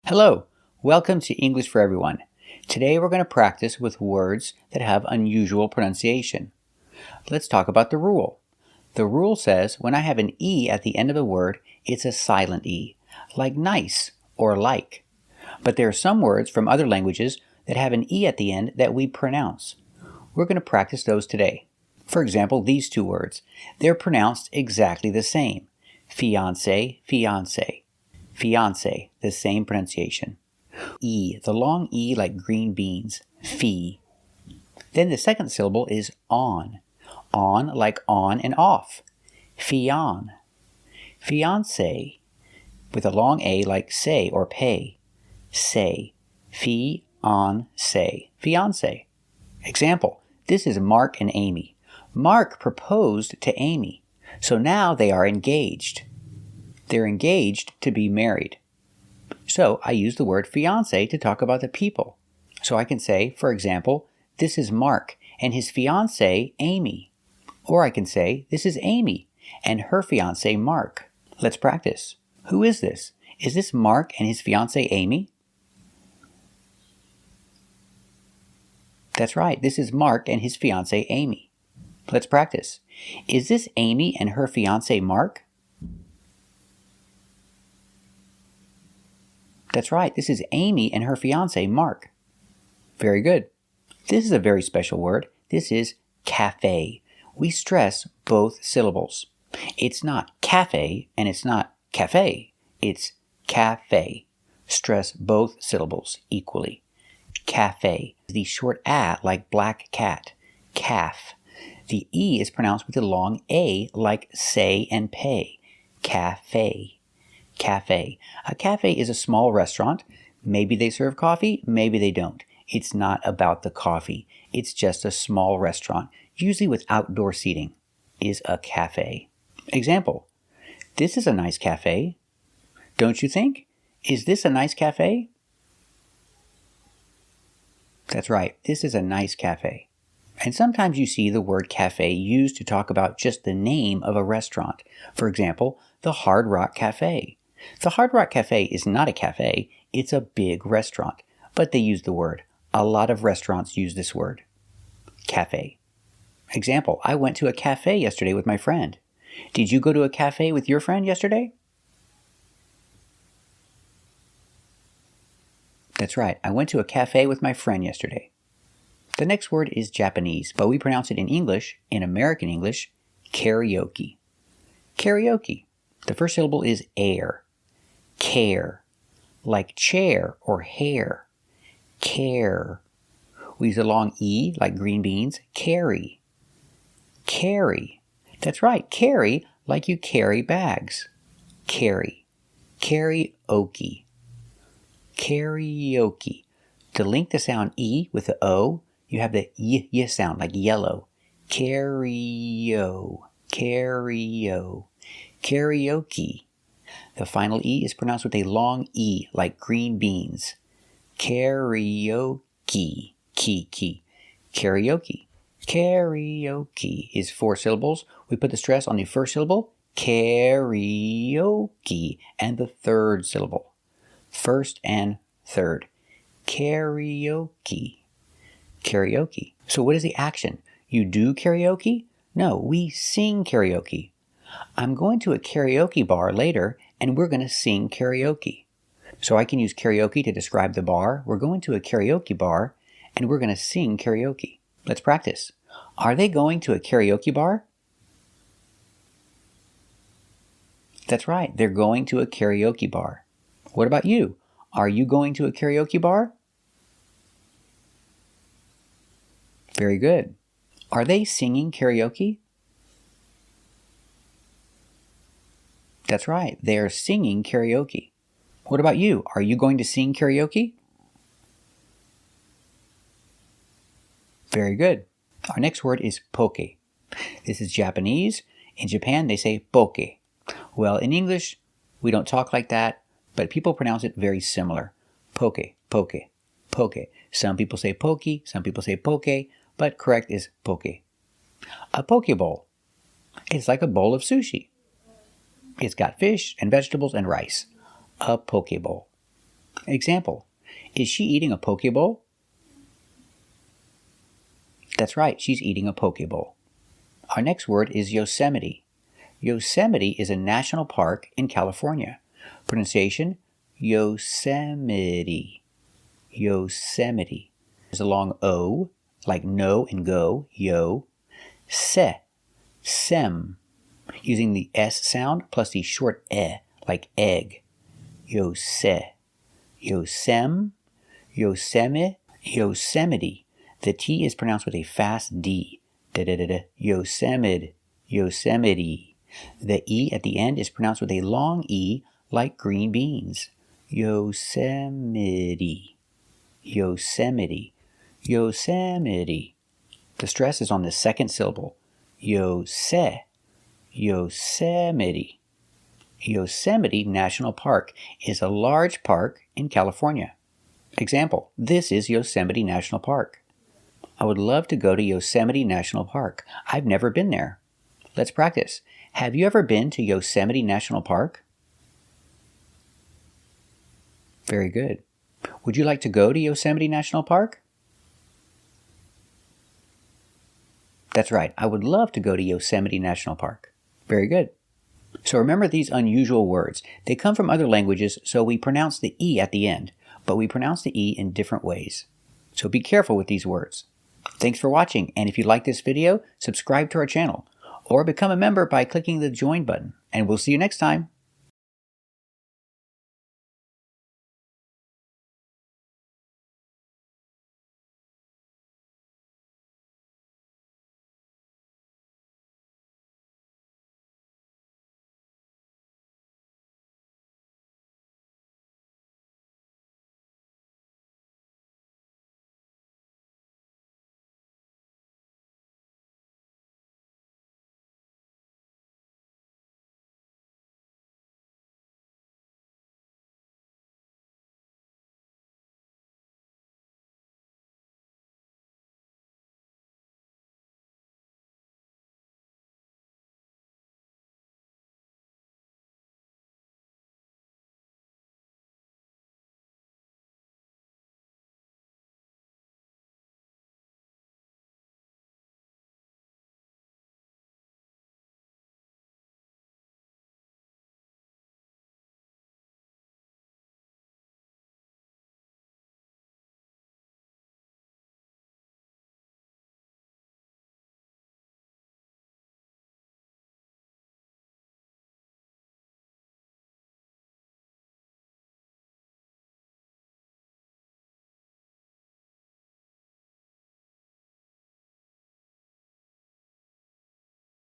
Hello, welcome to English for Everyone. Today we're going to practice with words that have unusual pronunciation. Let's talk about the rule. The rule says when I have an E at the end of a word, it's a silent E, like nice or like. But there are some words from other languages that have an E at the end that we pronounce. We're going to practice those today. For example, these two words. They're pronounced exactly the same. Fiance, fiance. Fiance, the same pronunciation. E, the long E like green beans. Fee. Then the second syllable is on. On like on and off. Fion. Fiance, with a long A like say or pay. Say. Fee-on-say. Fiance. Example, this is Mark and Amy. Mark proposed to Amy, so now they are engaged. They're engaged to be married. So I use the word fiance to talk about the people. So I can say, for example, this is Mark and his fiancée, Amy. Or I can say, this is Amy and her fiancé, Mark. Let's practice. Who is this? Is this Mark and his fiancée, Amy? That's right. This is Mark and his fiancée, Amy. Let's practice. Is this Amy and her fiancé, Mark? That's right. This is Amy and her fiancé, Mark. Very good. This is a very special word. This is cafe. We stress both syllables. It's not cafe and it's not cafe. It's cafe. Stress both syllables equally. Cafe. The short a like black cat. Calf. The E is pronounced with the long A like say and pay. Cafe. Cafe. A cafe is a small restaurant. Maybe they serve coffee, maybe they don't. It's not about the coffee. It's just a small restaurant, usually with outdoor seating, is a cafe. Example, this is a nice cafe. Don't you think? Is this a nice cafe? That's right, this is a nice cafe. And sometimes you see the word cafe used to talk about just the name of a restaurant. For example, the Hard Rock Cafe. The Hard Rock Cafe is not a cafe, it's a big restaurant, but they use the word. A lot of restaurants use this word. Cafe. Example, I went to a cafe yesterday with my friend. Did you go to a cafe with your friend yesterday? That's right, I went to a cafe with my friend yesterday. The next word is Japanese, but we pronounce it in English, in American English, karaoke. Karaoke. The first syllable is air. Care. Like chair or hair. Care. We use a long E like green beans. Carry. Carry. That's right. Carry like you carry bags. Carry. Karaoke. Karaoke. To link the sound E with the O, you have the y sound like yellow. Carry-o. Carry-o. Karaoke. The final E is pronounced with a long E like green beans. Karaoke. Key. Karaoke. Karaoke is 4 syllables. We put the stress on the first syllable, karaoke, and the third syllable. First and third. Karaoke. Karaoke. So what is the action? You do karaoke? No, we sing karaoke. I'm going to a karaoke bar later and we're going to sing karaoke. So I can use karaoke to describe the bar. We're going to a karaoke bar and we're going to sing karaoke. Let's practice. Are they going to a karaoke bar? That's right, they're going to a karaoke bar. What about you? Are you going to a karaoke bar? Very good. Are they singing karaoke? That's right, they are singing karaoke. What about you? Are you going to sing karaoke? Very good. Our next word is poke. This is Japanese. In Japan, they say poke. Well, in English, we don't talk like that, but people pronounce it very similar. Poke, poke, poke. Some people say pokey, some people say poke, but correct is poke. A poke bowl. It's like a bowl of sushi. It's got fish and vegetables and rice. A poke bowl. Example, is she eating a poke bowl? That's right, she's eating a poke bowl. Our next word is Yosemite. Yosemite is a national park in California. Pronunciation, Yosemite. Yosemite. There's a long O, like no and go, yo. Se, sem, using the S sound plus the short E, like egg. Yose, yosem, Yosemite, Yosemite. The T is pronounced with a fast D. Da-da-da-da. Yosemite, Yosemite. The E at the end is pronounced with a long E, like green beans. Yosemite, Yosemite, Yosemite. The stress is on the second syllable. Yose, Yosemite. Yosemite National Park is a large park in California. Example, this is Yosemite National Park. I would love to go to Yosemite National Park. I've never been there. Let's practice. Have you ever been to Yosemite National Park? Very good. Would you like to go to Yosemite National Park? That's right. I would love to go to Yosemite National Park. Very good. So remember these unusual words. They come from other languages, so we pronounce the E at the end, but we pronounce the E in different ways. So be careful with these words. Thanks for watching, and if you like this video, subscribe to our channel, or become a member by clicking the Join button, and we'll see you next time.